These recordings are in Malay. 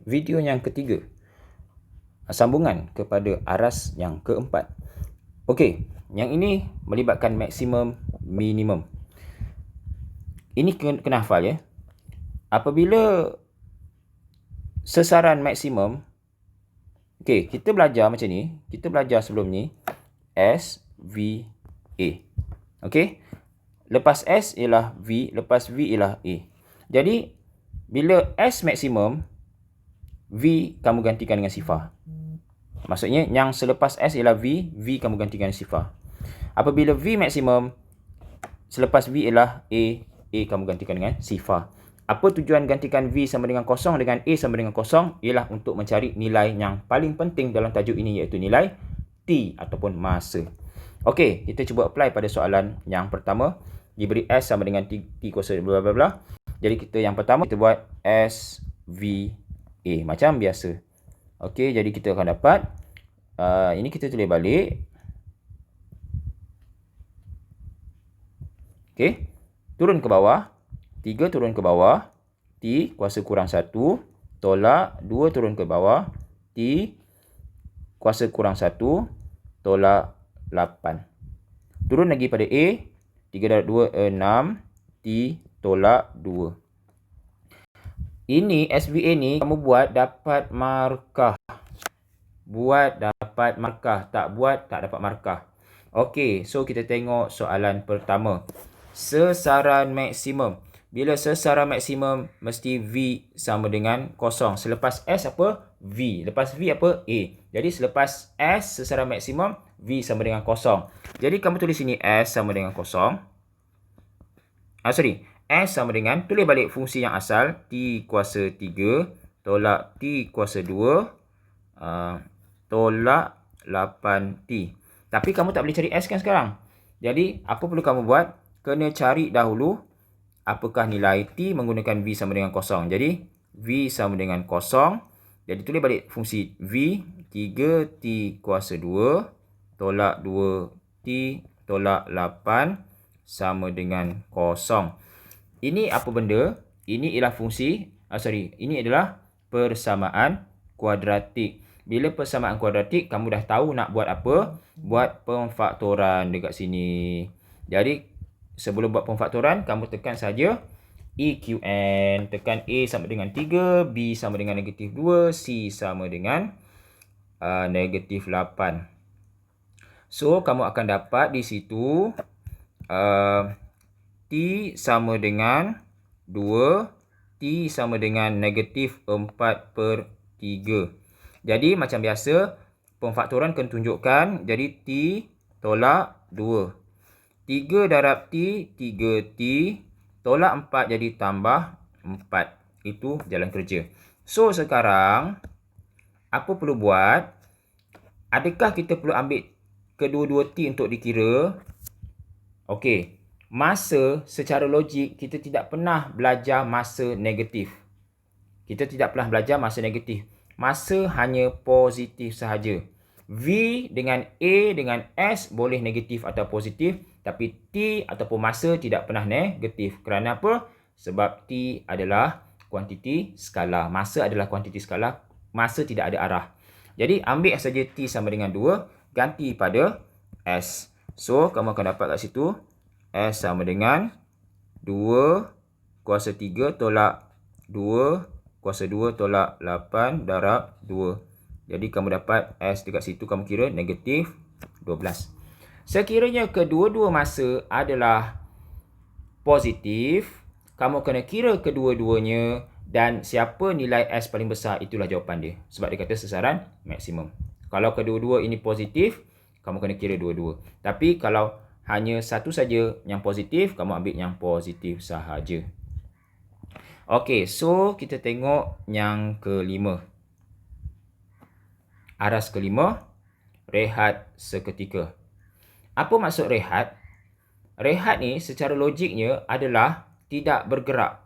video yang ketiga. Sambungan kepada aras yang keempat. Okey, yang ini melibatkan maksimum, minimum. Ini kena hafal ya. Apabila sesaran maksimum, okey, kita belajar macam ni. Kita belajar sebelum ni S, V, A. Okey? Lepas S ialah V, lepas V ialah A. Jadi, bila S maksimum, V kamu gantikan dengan sifar. Maksudnya, yang selepas S ialah V, V kamu gantikan dengan sifar. Apabila V maksimum, selepas V ialah A, A kamu gantikan dengan sifar. Apa tujuan gantikan V sama dengan kosong dengan A sama dengan kosong? Ialah untuk mencari nilai yang paling penting dalam tajuk ini, iaitu nilai T ataupun masa. Okey, kita cuba apply pada soalan yang pertama. Diberi S sama dengan T kuasa bla bla bla. Jadi kita yang pertama, kita buat S, V, A. Macam biasa. Okey, jadi kita akan dapat, ini kita tulis balik. Okey, turun ke bawah. 3 turun ke bawah. T kuasa kurang 1. Tolak 2 turun ke bawah. T kuasa kurang 1. Tolak 8. Turun lagi pada A. 3 darab 2, 6. T tolak 2. Ini SVA ni kamu buat dapat markah. Buat dapat markah. Tak buat tak dapat markah. Okey, so kita tengok soalan pertama. Sesaran maksimum. Bila sesaran maksimum, mesti V sama dengan kosong. Selepas S apa? V. Lepas V apa? A. Jadi selepas S sesaran maksimum, V sama dengan kosong. Jadi kamu tulis sini S sama dengan kosong. S sama dengan, tulis balik fungsi yang asal. T kuasa 3 tolak T kuasa 2 tolak 8T. Tapi kamu tak boleh cari S kan sekarang. Jadi apa perlu kamu buat? Kena cari dahulu apakah nilai T menggunakan V sama dengan kosong. Jadi V sama dengan kosong. Jadi tulis balik fungsi V. 3T kuasa 2 tolak 2T tolak 8 sama dengan kosong. Ini apa benda? Ini ialah fungsi, ini adalah persamaan kuadratik. Bila persamaan kuadratik, kamu dah tahu nak buat apa? Buat pemfaktoran dekat sini. Jadi, sebelum buat pemfaktoran, kamu tekan saja EQN. Tekan A sama dengan 3, B sama dengan negatif 2, C sama dengan negatif 8. So, kamu akan dapat di situ T sama dengan 2, T sama dengan negatif 4/3. Jadi macam biasa, pemfaktoran kena tunjukkan. Jadi T tolak 2. 3 darab T, 3T. Tolak 4 jadi tambah 4. Itu jalan kerja. So sekarang, apa perlu buat? Adakah kita perlu ambil kedua-dua T untuk dikira? Okey. Masa secara logik, kita tidak pernah belajar masa negatif. Kita tidak pernah belajar masa negatif. Masa hanya positif sahaja. V dengan A dengan S boleh negatif atau positif. Tapi T ataupun masa tidak pernah negatif. Kerana apa? Sebab T adalah kuantiti skala. Masa adalah kuantiti skala. Masa tidak ada arah. Jadi ambil saja T sama dengan 2. Ganti pada S. So kamu akan dapat kat situ. S sama dengan 2 kuasa 3 tolak 2 kuasa 2 tolak 8 darab 2. Jadi kamu dapat S dekat situ, kamu kira negatif 12. Sekiranya kedua-dua masa adalah positif, kamu kena kira kedua-duanya dan siapa nilai S paling besar, itulah jawapan dia. Sebab dia kata sesaran maksimum. Kalau kedua-dua ini positif, kamu kena kira dua-dua. Tapi kalau hanya satu saja yang positif, kamu ambil yang positif sahaja. Okey, so kita tengok yang kelima. Aras kelima, rehat seketika. Apa maksud rehat? Rehat ni secara logiknya adalah tidak bergerak.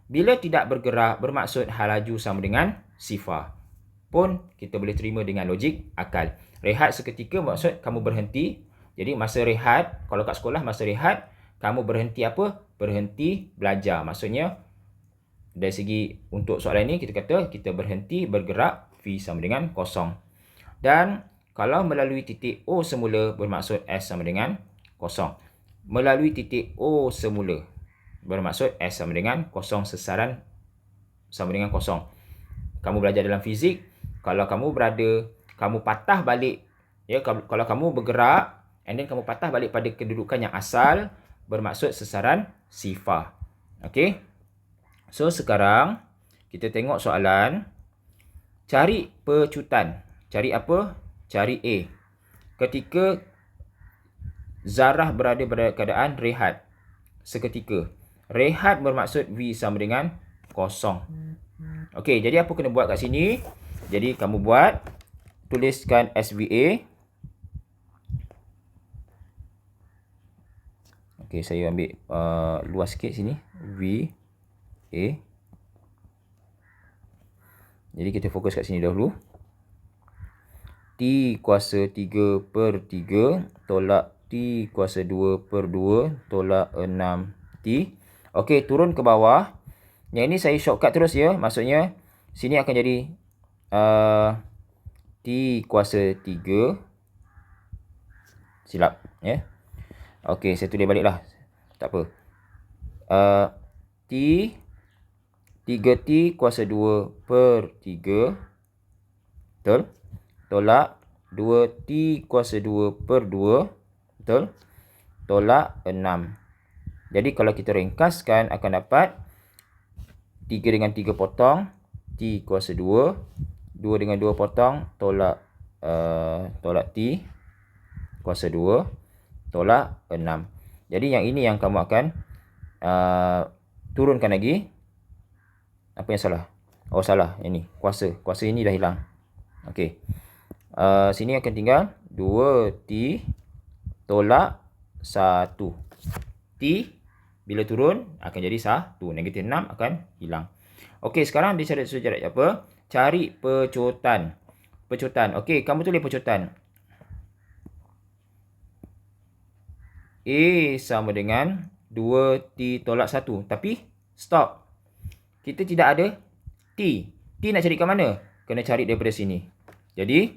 Bila tidak bergerak bermaksud hal laju sama dengan sifar. Pun kita boleh terima dengan logik akal. Rehat seketika maksud kamu berhenti. Jadi masa rehat, kalau kat sekolah masa rehat, kamu berhenti apa? Berhenti belajar. Maksudnya dari segi untuk soalan ini kita kata kita berhenti bergerak V sama dengan kosong. Dan kalau melalui titik O semula bermaksud S sama dengan kosong. Melalui titik O semula bermaksud S sama dengan kosong, sasaran sama dengan kosong. Kamu belajar dalam fizik, kalau kamu patah balik, ya, kalau kamu bergerak and then kamu patah balik pada kedudukan yang asal, bermaksud sasaran sifar. Okey. So sekarang kita tengok soalan, cari pecutan. Cari apa? Cari A. Ketika zarah berada pada keadaan rehat seketika. Rehat bermaksud V sama dengan kosong. Okey, jadi apa kena buat kat sini? Jadi kamu buat, tuliskan SVA. Okey, saya ambil luas sikit sini. VA. Jadi kita fokus kat sini dahulu. T kuasa 3/3 tolak T kuasa 2/2 tolak 6T. Okey, turun ke bawah. Yang ini saya shortcut terus ya. Maksudnya, sini akan jadi T kuasa 3. Silap. Ya. Okey, saya tulis balik lah. Tak apa. T 3T kuasa 2/3. Betul? Tolak 2T kuasa 2/2. Betul? Tolak 6. Jadi kalau kita ringkaskan akan dapat 3 dengan 3 potong, T kuasa 2. 2 dengan 2 potong, tolak T kuasa 2. Tolak 6. Jadi yang ini yang kamu akan turunkan lagi. Apa yang salah? Oh, salah. Ini kuasa. Kuasa ini dah hilang. Okey. Sini akan tinggal 2T tolak 1. T bila turun akan jadi 1. Negatif 6 akan hilang. Okey, sekarang dia suruh cari apa? Cari pecutan. Pecutan. Okey, kamu tulis pecutan. A sama dengan 2T tolak 1. Tapi, stop. Kita tidak ada T. T nak cari kat mana? Kena cari daripada sini. Jadi,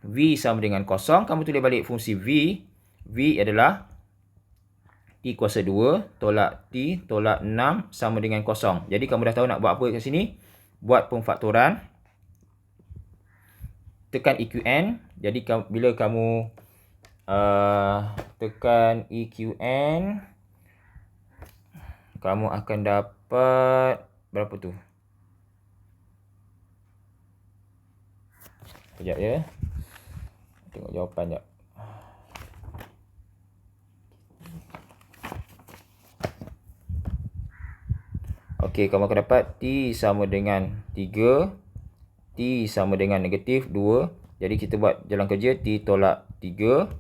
V sama dengan kosong. Kamu tulis balik fungsi V. V adalah T kuasa 2 tolak T tolak 6 sama dengan kosong. Jadi, kamu dah tahu nak buat apa kat sini? Buat pemfaktoran. Tekan EQN. Jadi, bila kamu tekan EQN, kamu akan dapat berapa tu? Sekejap ya. Tengok jawapan sekejap. Okey, kamu akan dapat T sama dengan 3. T sama dengan negatif 2. Jadi kita buat jalan kerja T tolak 3.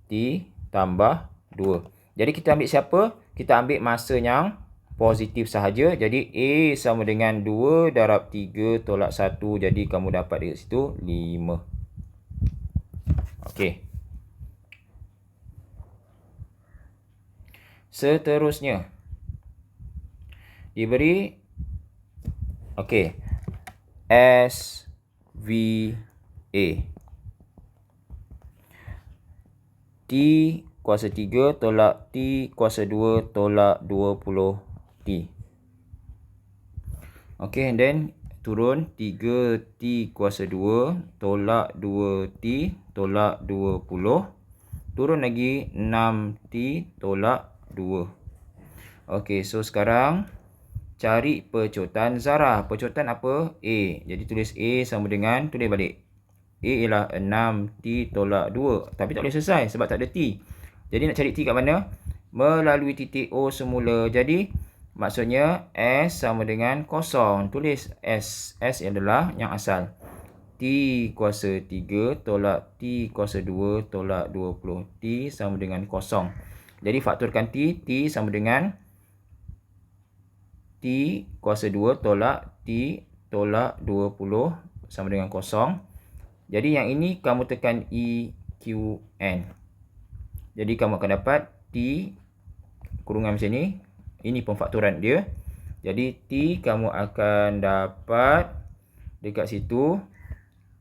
T tambah 2. Jadi kita ambil siapa? Kita ambil masa yang positif sahaja. Jadi A sama dengan 2 darab 3 tolak 1. Jadi kamu dapat dekat situ 5. Okey. Seterusnya, diberi okey, SVA. T kuasa 3 tolak T kuasa 2 tolak 20T. Okey, and then turun 3T kuasa 2 tolak 2T tolak 20. Turun lagi 6T tolak 2. Okey, so sekarang cari pecutan zarah. Pecutan apa? A. Jadi tulis A sama dengan, tulis balik. A ialah 6T tolak 2. Tapi tak boleh selesai sebab tak ada T. Jadi nak cari T kat mana? Melalui titik O semula. Jadi maksudnya S sama dengan kosong. Tulis S. S adalah yang asal. T kuasa 3 tolak T kuasa 2 tolak 20. T sama dengan kosong. Jadi faktorkan T. T sama dengan T kuasa 2 tolak T tolak 20 sama dengan kosong. Jadi yang ini kamu tekan EQN. Jadi kamu akan dapat T kurungan macam ni. Ini pemfaktoran dia. Jadi T kamu akan dapat dekat situ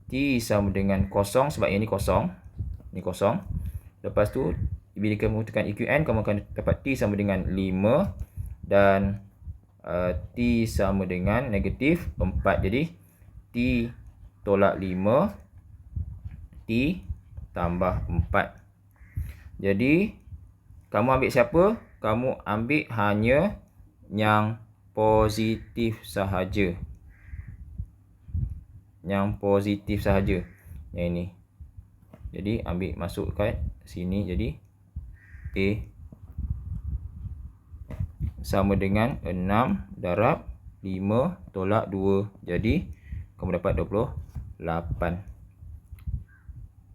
T sama dengan kosong sebab ini kosong. Ini kosong. Lepas tu bila kamu tekan EQN, kamu akan dapat T sama dengan 5 dan T sama dengan negatif 4. Jadi T tolak 5, T tambah 4. Jadi kamu ambil siapa? Kamu ambil hanya yang positif sahaja. Yang positif sahaja. Yang ini. Jadi ambil masuk kat sini. Jadi A sama dengan 6 darab 5 tolak 2. Jadi kamu dapat 28.